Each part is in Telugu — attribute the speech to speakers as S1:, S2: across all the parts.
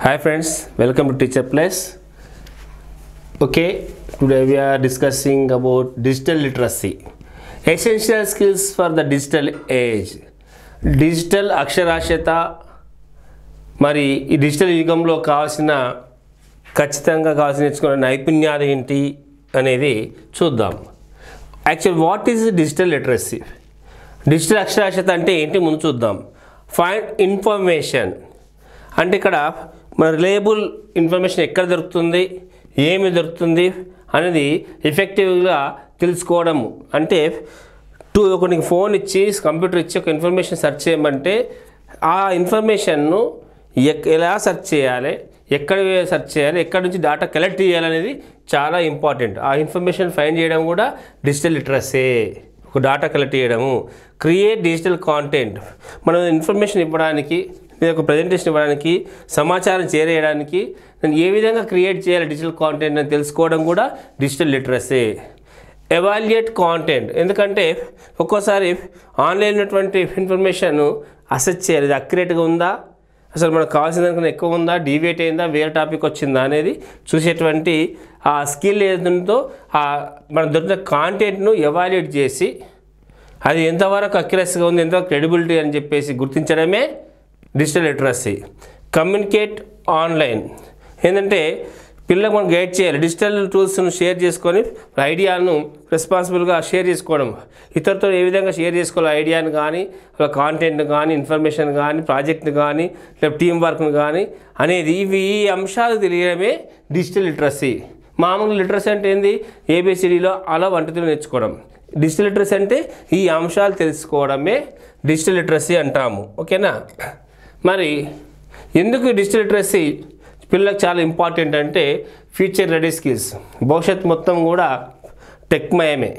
S1: Hi friends, welcome to Teacher Plus. Okay, today we are discussing about digital literacy. Essential skills for the digital age. Digital అక్షరాస్యత మరి ఈ డిజిటల్ యుగంలో ఖచ్చితంగా కావాల్సిన నేర్చుకునే నైపుణ్యాలు ఏంటి అనేది చూద్దాం. Actual what is digital literacy? Digital అక్షరాస్యత అంటే ఏంటి ముందు చూద్దాం. ఫైండ్ ఇన్ఫర్మేషన్ అంటే ఇక్కడ మన రిలయబుల్ ఇన్ఫర్మేషన్ ఎక్కడ దొరుకుతుంది, ఏమి దొరుకుతుంది అనేది ఎఫెక్టివ్గా తెలుసుకోవడము. అంటే ఒకరికి ఫోన్ ఇచ్చి కంప్యూటర్ ఇచ్చి ఒక ఇన్ఫర్మేషన్ సెర్చ్ చేయమంటే ఆ ఇన్ఫర్మేషన్ను ఎలా సెర్చ్ చేయాలి, ఎక్కడ సెర్చ్ చేయాలి, ఎక్కడి నుంచి డేటా కలెక్ట్ చేయాలనేది చాలా ఇంపార్టెంట్. ఆ ఇన్ఫర్మేషన్ ఫైండ్ చేయడం కూడా డిజిటల్ లిటరసీ. ఒక డేటా కలెక్ట్ చేయడము. క్రియేట్ డిజిటల్ కాంటెంట్, మనం ఇన్ఫర్మేషన్ ఇవ్వడానికి, ఒక ప్రజెంటేషన్ ఇవ్వడానికి, సమాచారం చేరేయడానికి నేను ఏ విధంగా క్రియేట్ చేయాలి డిజిటల్ కాంటెంట్ అని తెలుసుకోవడం కూడా డిజిటల్ లిటరసీ. ఎవాల్యుయేట్ కాంటెంట్, ఎందుకంటే ఒక్కోసారి ఆన్లైన్ ఉన్నటువంటి ఇన్ఫర్మేషన్ అసెస్ చేయాలి, ఇది అక్యురేట్గా ఉందా, అసలు మనకు కావాల్సిన దానికన్నా ఎక్కువ ఉందా, డీవియేట్ అయిందా, వేరే టాపిక్ వచ్చిందా అనేది చూసేటువంటి ఆ స్కిల్ ఏదంతో మన దొరికిన కాంటెంట్ను ఎవాల్యుయేట్ చేసి అది ఎంతవరకు అక్యురసీగా ఉంది, ఎంతవరకు క్రెడిబిలిటీ అని చెప్పేసి గుర్తించడమే డిజిటల్ లిటరసీ. కమ్యూనికేట్ ఆన్లైన్, ఏంటంటే పిల్లలకు మనం గైడ్ చేయాలి. డిజిటల్ టూల్స్ను షేర్ చేసుకొని ఐడియాను రెస్పాన్సిబుల్గా షేర్ చేసుకోవడం, ఇతరులతో ఏ విధంగా షేర్ చేసుకోవాలి ఐడియాను కానీ, కాంటెంట్ను కానీ, ఇన్ఫర్మేషన్ కానీ, ప్రాజెక్ట్ని కానీ, లేదా టీం వర్క్ను కానీ అనేది ఈ అంశాలు తెలియడమే డిజిటల్ లిటరసీ. మామూలు లిటరసీ అంటే ఏంది, ఏబిసిడిలో అలా వంటలు నేర్చుకోవడం. డిజిటల్ లిటరసీ అంటే ఈ అంశాలు తెలుసుకోవడమే డిజిటల్ లిటరసీ అంటాము. ఓకేనా? మరి ఎందుకు డిజిటల్ లిటరసీ పిల్లలకు చాలా ఇంపార్టెంట్ అంటే ఫ్యూచర్ రెడీ స్కిల్స్. భవిష్యత్తు మొత్తం కూడా టెక్మయమే.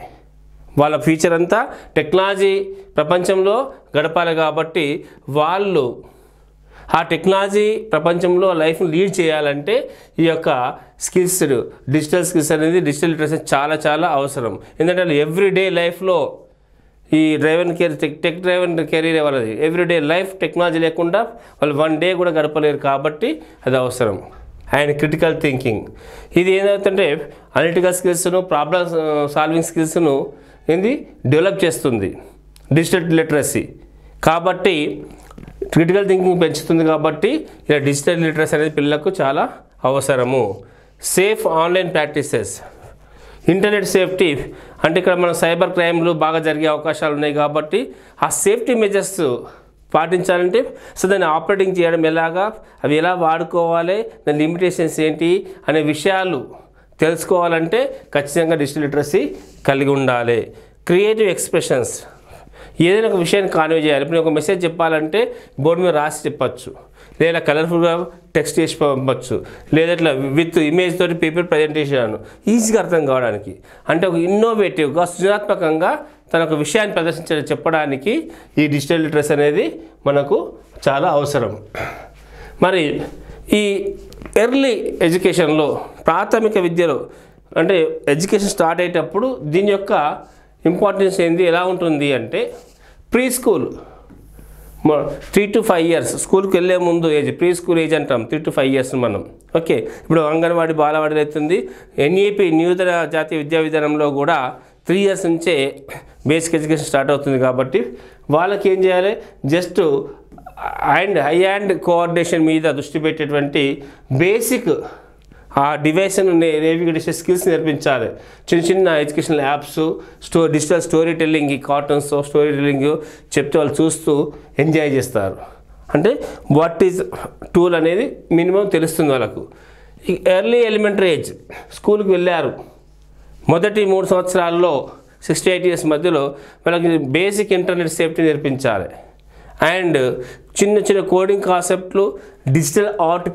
S1: వాళ్ళ ఫ్యూచర్ అంతా టెక్నాలజీ ప్రపంచంలో గడపాలి కాబట్టి వాళ్ళు ఆ టెక్నాలజీ ప్రపంచంలో లైఫ్ని లీడ్ చేయాలంటే ఈ యొక్క స్కిల్స్, డిజిటల్ స్కిల్స్ అనేది, డిజిటల్ లిటరసీ చాలా చాలా అవసరం. ఎందుకంటే ఎవ్రీడే లైఫ్లో ఈ టెక్ డ్రైవెన్ కెరీర్ వాళ్ళది ఎవ్రీడే లైఫ్ టెక్నాలజీ లేకుండా వాళ్ళు వన్ డే కూడా గడపలేరు కాబట్టి అది అవసరం. అండ్ క్రిటికల్ థింకింగ్, ఇది ఏదవుతుంటే అనలిటికల్ స్కిల్స్ను, ప్రాబ్లమ్ సాల్వింగ్ స్కిల్స్ను డెవలప్ చేస్తుంది డిజిటల్ లిటరసీ. కాబట్టి క్రిటికల్ థింకింగ్ పెంచుతుంది కాబట్టి ఇలా డిజిటల్ లిటరసీ అనేది పిల్లలకు చాలా అవసరము. Safe online practices, internet safety అంటే ఇక్కడ మన సైబర్ క్రైమ్లు బాగా జరిగే అవకాశాలు ఉన్నాయి కాబట్టి ఆ సేఫ్టీ మెజర్స్ పాటించాలంటే దాన్ని ఆపరేటింగ్ చేయడం ఎలాగా, అవి ఎలా వాడుకోవాలి, దాని లిమిటేషన్స్ ఏంటి అనే విషయాలు తెలుసుకోవాలంటే ఖచ్చితంగా డిజిటల్ లిటరసీ కలిగి ఉండాలి. క్రియేటివ్ ఎక్స్ప్రెషన్స్, ఏదైనా ఒక విషయాన్ని కాన్వే చేయాలి. ఇప్పుడు ఒక మెసేజ్ చెప్పాలంటే బోర్డు మీద రాసి చెప్పచ్చు, లేదా కలర్ఫుల్గా టెక్స్ట్ చేసి పంపచ్చు, లేదా ఇట్లా విత్ ఇమేజ్ తోటి పేపర్ ప్రజెంటేషన్ ఈజీగా అర్థం కావడానికి. అంటే ఒక ఇన్నోవేటివ్గా, సృజనాత్మకంగా తన ఒక విషయాన్ని చెప్పడానికి ఈ డిజిటల్ లిటరసీ అనేది మనకు చాలా అవసరం. మరి ఈ ఎర్లీ ఎడ్యుకేషన్లో, ప్రాథమిక విద్యలో అంటే ఎడ్యుకేషన్ స్టార్ట్ అయ్యేటప్పుడు దీని యొక్క ఇంపార్టెన్స్ ఏంది, ఎలా ఉంటుంది అంటే ప్రీ స్కూల్ 3 to 5 years స్కూల్కి వెళ్ళే ముందు ఏజ్ ప్రీ స్కూల్ ఏజ్ అంటాం. 3 to 5 years మనం. ఓకే, ఇప్పుడు అంగన్వాడీ, బాలవాడీ అవుతుంది. ఎన్ఈపీ నూతన జాతీయ విద్యా విధానంలో కూడా 3 years నుంచే బేసిక్ ఎడ్యుకేషన్ స్టార్ట్ అవుతుంది కాబట్టి వాళ్ళకి ఏం చేయాలి, జస్ట్ హై హ్యాండ్ కోఆర్డినేషన్ మీద దృష్టి పెట్టేటువంటి బేసిక్ ఆ డివైస్ను నేవిగేట్ చేసే స్కిల్స్ నేర్పించాలి. చిన్న చిన్న educational apps, digital story telling, ఈ కార్టూన్స్ స్టోరీ టెల్లింగ్ చెప్తే వాళ్ళు చూస్తూ ఎంజాయ్ చేస్తారు. అంటే వాట్ ఈజ్ టూల్ అనేది మినిమం తెలుస్తుంది వాళ్ళకు. ఈ ఎర్లీ ఎలిమెంటరీ ఏజ్ స్కూల్కి వెళ్ళారు, మొదటి 3 సంవత్సరాల్లో 6 to 8 years మధ్యలో వాళ్ళకి బేసిక్ ఇంటర్నెట్ సేఫ్టీ నేర్పించాలి. అండ్ చిన్న చిన్న కోడింగ్ కాన్సెప్ట్లు, డిజిటల్ ఆర్ట్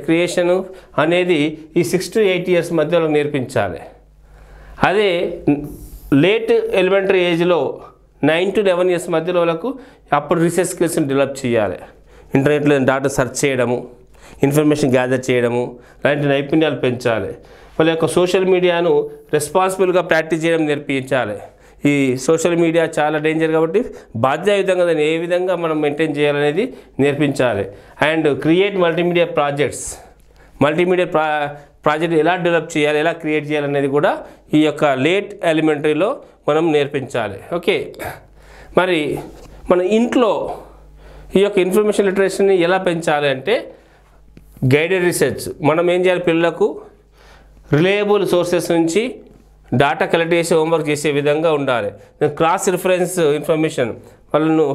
S1: క్రియేషను అనేది ఈ 6 to 8 years మధ్యలో నేర్పించాలి. అదే లేట్ ఎలిమెంటరీ ఏజ్లో 9 to 11 years మధ్యలో వాళ్ళకు అప్పుడు రీసెర్చ్ స్కిల్స్ని డెవలప్ చేయాలి. ఇంటర్నెట్లో డేటా సెర్చ్ చేయడము, ఇన్ఫర్మేషన్ గ్యాదర్ చేయడము లాంటి నైపుణ్యాలు పెంచాలి. వాళ్ళ యొక్క సోషల్ మీడియాను రెస్పాన్సిబుల్గా ప్రాక్టీస్ చేయడం నేర్పించాలి. ఈ సోషల్ మీడియా చాలా డేంజర్ కాబట్టి బాధ్యతాయుతంగా దాన్ని ఏ విధంగా మనం మెయింటైన్ చేయాలనేది నేర్పించాలి. And create multimedia projects, multimedia project ఎలా డెవలప్ చేయాలి, ఎలా క్రియేట్ చేయాలనేది కూడా ఈ యొక్క లేట్ ఎలిమెంటరీలో మనం నేర్పించాలి. ఓకే, మరి మన ఇంట్లో ఈ యొక్క ఇన్ఫర్మేషన్ లిటరసీని ఎలా పెంచాలి అంటే గైడెడ్ రీసెర్చ్. మనం ఏం చేయాలి, పిల్లలకు రిలయబుల్ సోర్సెస్ నుంచి డాటా కలెక్ట్ చేసి హోంవర్క్ చేసే విధంగా ఉండాలి. క్రాస్ రిఫరెన్స్ ఇన్ఫర్మేషన్, వాళ్ళను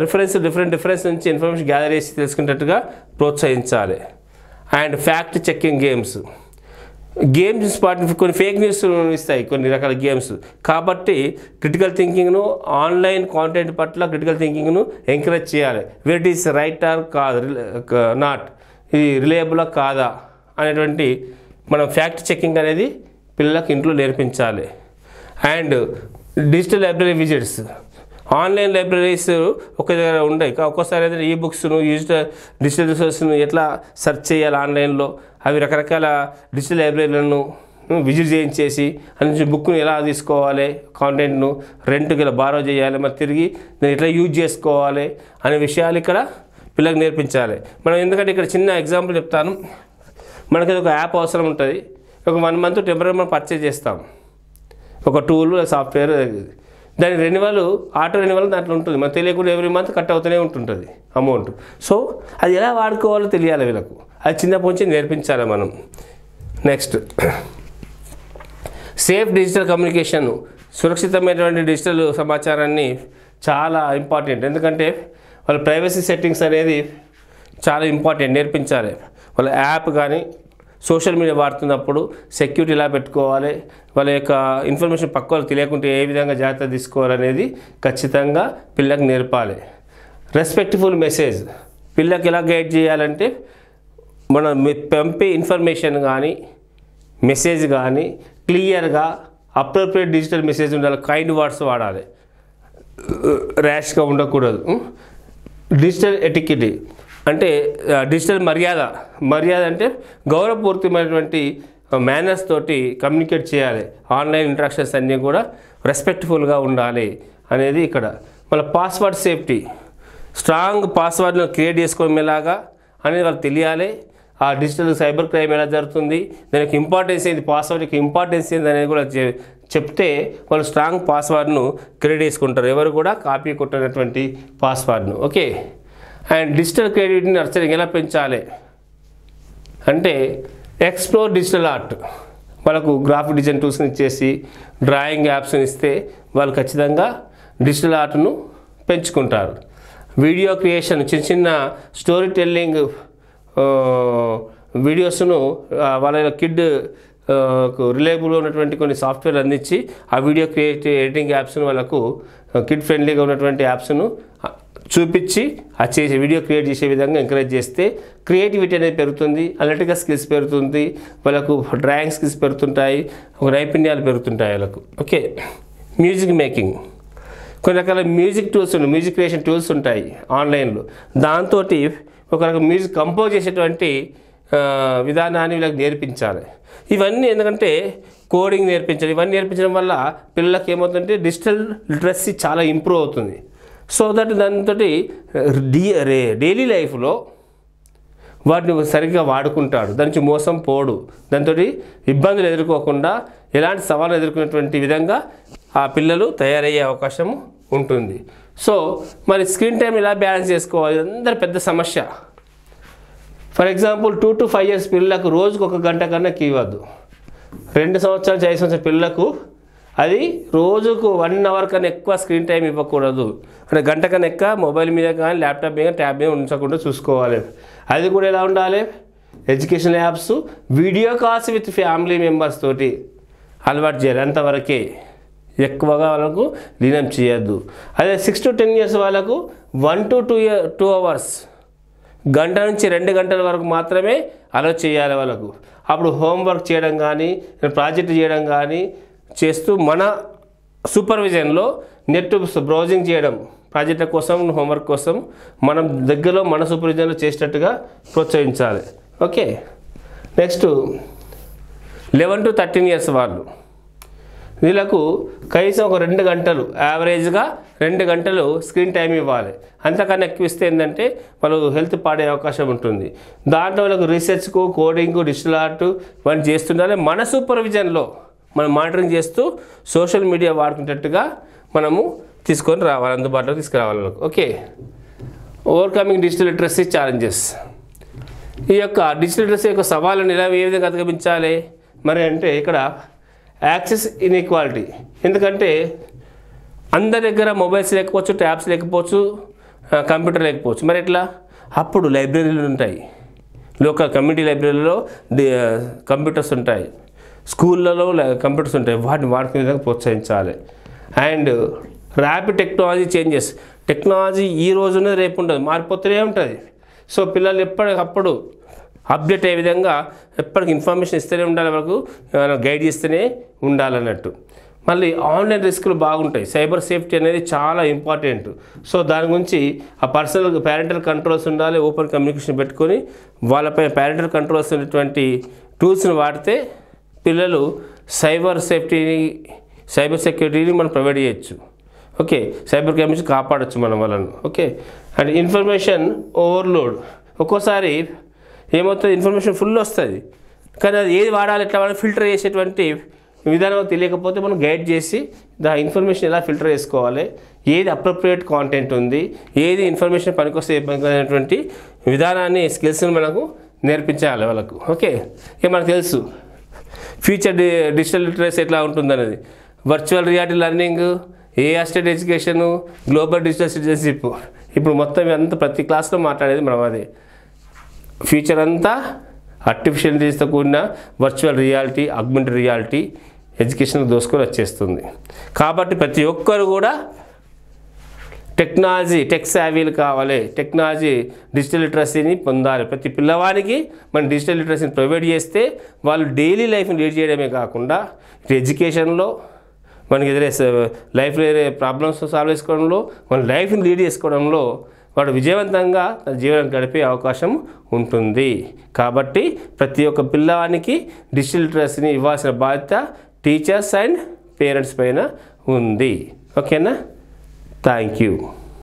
S1: డిఫరెన్స్ నుంచి ఇన్ఫర్మేషన్ గ్యాదర్ చేసి తెలుసుకునేటట్టుగా ప్రోత్సహించాలి. అండ్ ఫ్యాక్ట్ చెకింగ్ గేమ్స్ కొన్ని ఫేక్ న్యూస్ ఇస్తాయి కొన్ని రకాల గేమ్స్, కాబట్టి క్రిటికల్ థింకింగ్ను, ఆన్లైన్ కాంటెంట్ పట్ల క్రిటికల్ థింకింగ్ను ఎంకరేజ్ చేయాలి. Where it is right are కాదు, నాట్, ఇది రిలయబులా కాదా అనేటువంటి మనం ఫ్యాక్ట్ చెకింగ్ అనేది పిల్లలకు ఇంట్లో నేర్పించాలి. And digital library visits, online libraries ఒక దగ్గర ఉండవు, ఒక్కోసారి ఏదైనా ఈ బుక్స్ను డిజిటల్ రిసోర్స్ను ఎట్లా సెర్చ్ చేయాలి ఆన్లైన్లో, అవి రకరకాల డిజిటల్ లైబ్రరీలను విజిట్ చేయించేసి అందులో బుక్ను ఎలా తీసుకోవాలి, కాంటెంట్ను రెంట్కి ఇలా బారో చేయాలి, మరి తిరిగి దాన్ని ఎట్లా యూజ్ చేసుకోవాలి అనే విషయాలు ఇక్కడ పిల్లలకు నేర్పించాలి. మనం ఎందుకంటే ఇక్కడ చిన్న ఎగ్జాంపుల్ చెప్తాను. మనకి ఒక యాప్ అవసరం ఉంటుంది, ఒక 1 month టెంపరీ మనం పర్చేజ్ చేస్తాం, ఒక టూల్ సాఫ్ట్వేర్, దాని రెన్యువల్ ఆటో రెన్యువల్ దాంట్లో ఉంటుంది, మనకు తెలియకుండా ఎవ్రీ మంత్ కట్ అవుతూనే ఉంటుంటుంది అమౌంట్. సో అది ఎలా వాడుకోవాలో తెలియాలి వీళ్ళకు, అది చిన్నప్పటి నుంచి నేర్పించాలి మనం. నెక్స్ట్ సేఫ్ డిజిటల్ కమ్యూనికేషన్, సురక్షితమైనటువంటి డిజిటల్ సమాచారాన్ని చాలా ఇంపార్టెంట్, ఎందుకంటే వాళ్ళ ప్రైవసీ సెట్టింగ్స్ అనేది చాలా ఇంపార్టెంట్, నేర్పించాలి. వాళ్ళ యాప్ కానీ సోషల్ మీడియా వాడుతున్నప్పుడు సెక్యూరిటీ ఎలా పెట్టుకోవాలి, వాళ్ళ యొక్క ఇన్ఫర్మేషన్ పక్క వాళ్ళకి తెలియకుంటే ఏ విధంగా జాగ్రత్త తీసుకోవాలనేది ఖచ్చితంగా పిల్లలకు నేర్పాలి. రెస్పెక్ట్ఫుల్ మెసేజ్, పిల్లకి ఎలా గైడ్ చేయాలంటే మనం పంపే ఇన్ఫర్మేషన్ కానీ మెసేజ్ కానీ క్లియర్గా అప్రోప్రియేట్ డిజిటల్ మెసేజ్ ఉండాలి, కైండ్ వర్డ్స్ వాడాలి, ర్యాష్గా ఉండకూడదు. డిజిటల్ ఎటిక్విటీ అంటే డిజిటల్ మర్యాద అంటే గౌరవపూరితమైనటువంటి మేనర్స్ తోటి కమ్యూనికేట్ చేయాలి. ఆన్లైన్ ఇంటరాక్షన్స్ అన్నీ కూడా రెస్పెక్ట్ఫుల్గా ఉండాలి అనేది ఇక్కడ. మళ్ళీ పాస్వర్డ్ సేఫ్టీ, స్ట్రాంగ్ పాస్వర్డ్ను క్రియేట్ చేసుకోవడమేలాగా అనేది వాళ్ళకి తెలియాలి. ఆ డిజిటల్ సైబర్ క్రైమ్ ఎలా జరుగుతుంది, దానికి ఇంపార్టెన్స్ ఏంది, పాస్వర్డ్ యొక్క ఇంపార్టెన్స్ ఏంది అనేది కూడా చెప్తే వాళ్ళు స్ట్రాంగ్ పాస్వర్డ్ను క్రియేట్ చేసుకుంటారు, ఎవరు కూడా కాపీ కొట్టినటువంటి పాస్వర్డ్ను. ఓకే, అండ్ డిజిటల్ క్రియేటివిటీని నర్చరింగ్ ఎలా పెంచాలి అంటే ఎక్స్ప్లోర్ డిజిటల్ ఆర్ట్, వాళ్ళకు గ్రాఫిక్ డిజైన్ టూల్స్ని ఇచ్చేసి డ్రాయింగ్ యాప్స్ని ఇస్తే వాళ్ళు ఖచ్చితంగా డిజిటల్ ఆర్ట్ను పెంచుకుంటారు. వీడియో క్రియేషన్, చిన్న స్టోరీ టెల్లింగ్ వీడియోస్ను వాళ్ళ కిడ్ రిలయబుల్గా ఉన్నటువంటి కొన్ని సాఫ్ట్వేర్ అందించి ఆ వీడియో ఎడిటింగ్ యాప్స్ను వాళ్ళకు కిడ్ ఫ్రెండ్లీగా ఉన్నటువంటి యాప్స్ను చూపించి ఆ చేసే వీడియో క్రియేట్ చేసే విధంగా ఎంకరేజ్ చేస్తే క్రియేటివిటీ అనేది పెరుగుతుంది, అనలిటికల్ స్కిల్స్ పెరుగుతుంది, వాళ్ళకు డ్రాయింగ్ స్కిల్స్ పెరుగుతుంటాయి, ఒక నైపుణ్యాలు పెరుగుతుంటాయి వాళ్ళకు. ఓకే, మ్యూజిక్ మేకింగ్, కొన్ని రకాల మ్యూజిక్ టూల్స్ ఉన్నాయి, మ్యూజిక్ క్రియేషన్ టూల్స్ ఉంటాయి ఆన్లైన్లో, దాంతో ఒక రకం మ్యూజిక్ కంపోజ్ చేసేటువంటి విధానాన్ని వీళ్ళకి నేర్పించాలి. ఇవన్నీ ఎందుకంటే కోడింగ్ నేర్పించాలి, ఇవన్నీ నేర్పించడం వల్ల పిల్లలకి ఏమవుతుందంటే డిజిటల్ లిటరసీ చాలా ఇంప్రూవ్ అవుతుంది. సో దట్ దాంతో డైలీ లైఫ్లో వాటిని సరిగ్గా వాడుకుంటాడు, దాని నుంచి మోసం పోడు, దాంతో ఇబ్బందులు ఎదుర్కోకుండా ఎలాంటి సవాళ్ళు ఎదుర్కొనేటువంటి విధంగా ఆ పిల్లలు తయారయ్యే అవకాశం ఉంటుంది. సో మరి స్క్రీన్ టైం ఎలా బ్యాలెన్స్ చేసుకోవాలి, అందరూ పెద్ద సమస్య. ఫర్ ఎగ్జాంపుల్ 2 to 5 years పిల్లలకు రోజుకు 1 గంట కన్నా ఇవ్వద్దు. 2 సంవత్సరాలు 5 సంవత్సరాల పిల్లలకు అది రోజుకు 1 hour కన్నా ఎక్కువ స్క్రీన్ టైం ఇవ్వకూడదు. అంటే గంట కన్నా ఎక్కువ మొబైల్ మీద కానీ ల్యాప్టాప్ మీద ట్యాబ్ మీద ఉంచకుండా చూసుకోవాలి. అది కూడా ఎలా ఉండాలి, education apps, video calls with family members తోటి అలవాటు చేయాలి, అంతవరకే, ఎక్కువగా వాళ్ళకు లీనం చేయొద్దు. అదే 6 to 10 years వాళ్ళకు 1 to 2 hours, గంట నుంచి 2 గంటల వరకు మాత్రమే అలౌ చేయాలి వాళ్ళకు. అప్పుడు హోంవర్క్ చేయడం కానీ ప్రాజెక్ట్ చేయడం కానీ చేస్తూ మన సూపర్విజన్లో నెట్ బ్రౌజింగ్ చేయడం, ప్రాజెక్టుల కోసం హోంవర్క్ కోసం మనం దగ్గరలో మన సూపర్విజన్లో చేసేటట్టుగా ప్రోత్సహించాలి. ఓకే, నెక్స్ట్ 11 to 13 years వాళ్ళు వీళ్ళకు కనీసం ఒక 2 గంటలు యావరేజ్గా 2 గంటలు స్క్రీన్ టైం ఇవ్వాలి. అంతకన్నా ఎక్కువ ఇస్తే ఏంటంటే వాళ్ళు హెల్త్ పాడే అవకాశం ఉంటుంది. దాంట్లో వాళ్ళకు రీసెర్చ్కు, కోడింగ్కు, డిజిటల్ ఆర్ట్ ఇవన్నీ చేస్తుండాలి. మన సూపర్విజన్లో మనం మానిటరింగ్ చేస్తూ సోషల్ మీడియా వాడుకునేటట్టుగా మనము తీసుకొని రావాలి, అందుబాటులో తీసుకురావాలి వాళ్ళకు. Okay, overcoming digital literacy challenges. ఈ యొక్క డిజిటల్ లిటరసీ యొక్క సవాళ్ళను ఏ విధంగా అధిగమించాలి మరి అంటే ఇక్కడ యాక్సెస్ ఇన్ఈక్వాలిటీ. ఎందుకంటే అందరి దగ్గర మొబైల్స్ లేకపోవచ్చు, ట్యాబ్స్ లేకపోవచ్చు, కంప్యూటర్ లేకపోవచ్చు. మరి ఎట్లా? అప్పుడు లైబ్రరీలు ఉంటాయి, లోకల్ కమ్యూనిటీ లైబ్రరీలో కంప్యూటర్స్ ఉంటాయి, స్కూళ్ళలో కంప్యూటర్స్ ఉంటాయి. వాటిని వాడుకునే విధంగా ప్రోత్సహించాలి. And rapid technology changes. Technology ఈ రోజున రేపు ఉండదు, మారిపోతూనే ఉంటుంది. సో పిల్లలు ఎప్పటికప్పుడు అప్డేట్ అయ్యే విధంగా ఎప్పటికి ఇన్ఫర్మేషన్ ఇస్తూనే ఉండాలి, వాళ్ళకు గైడ్ చేస్తూనే ఉండాలన్నట్టు. మళ్ళీ ఆన్లైన్ రిస్కులు బాగుంటాయి. సైబర్ సేఫ్టీ అనేది చాలా ఇంపార్టెంట్. సో దాని గురించి ఆ పర్సనల్ పేరెంటల్ కంట్రోల్స్ ఉండాలి. ఓపెన్ కమ్యూనికేషన్ పెట్టుకొని వాళ్ళపై పేరెంటల్ కంట్రోల్స్ ఉన్నటువంటి టూల్స్ని వాడితే పిల్లలు సైబర్ సెక్యూరిటీని మనం ప్రొవైడ్ చేయొచ్చు. ఓకే, సైబర్ క్రైమ్ నుంచి కాపాడచ్చు మనం వాళ్ళను. Okay, and information overload. ఒక్కోసారి ఏమవుతుంది, ఇన్ఫర్మేషన్ ఫుల్ వస్తుంది, కానీ అది ఏది వాడాలి, ఎట్లా వాడాలి, ఫిల్టర్ చేసేటువంటి విధానం తెలియకపోతే మనం గైడ్ చేసి ఇన్ఫర్మేషన్ ఎలా ఫిల్టర్ చేసుకోవాలి, ఏది అప్రోప్రియేట్ కాంటెంట్ ఉంది, ఏది ఇన్ఫర్మేషన్ పనికొస్తే అనేటువంటి విధానాన్ని, స్కిల్స్ని మనకు నేర్పించాలి వాళ్ళకు. ఓకే, ఇక మనకు తెలుసు ఫ్యూచర్ డిజిటల్ లిటరసీ ఎట్లా ఉంటుందనేది. Virtual reality learning, assisted education, global digital citizenship. ఇప్పుడు మొత్తం అంతా ప్రతి క్లాస్లో మాట్లాడేది మనం అదే. ఫ్యూచర్ అంతా ఆర్టిఫిషియల్ ఇంటెలిజెన్స్తో కూడిన virtual reality, augmented reality education దోసుకొని వచ్చేస్తుంది. కాబట్టి ప్రతి ఒక్కరు కూడా టెక్ సావీలు కావాలి, టెక్నాలజీ డిజిటల్ లిటరసీని పొందాలి. ప్రతి పిల్లవానికి మనం డిజిటల్ లిటరసీని ప్రొవైడ్ చేస్తే వాళ్ళు డైలీ లైఫ్ని లీడ్ చేయడమే కాకుండా ఎడ్యుకేషన్లో మనకి లైఫ్లో ప్రాబ్లమ్స్ సాల్వ్ చేసుకోవడంలో, మన లైఫ్ని లీడ్ చేసుకోవడంలో వాడు విజయవంతంగా తన జీవనం గడిపే అవకాశం ఉంటుంది. కాబట్టి ప్రతి ఒక్క పిల్లవానికి డిజిటల్ లిటరసీని ఇవ్వాల్సిన బాధ్యత టీచర్స్ అండ్ పేరెంట్స్ పైన ఉంది. ఓకేనా? Thank you.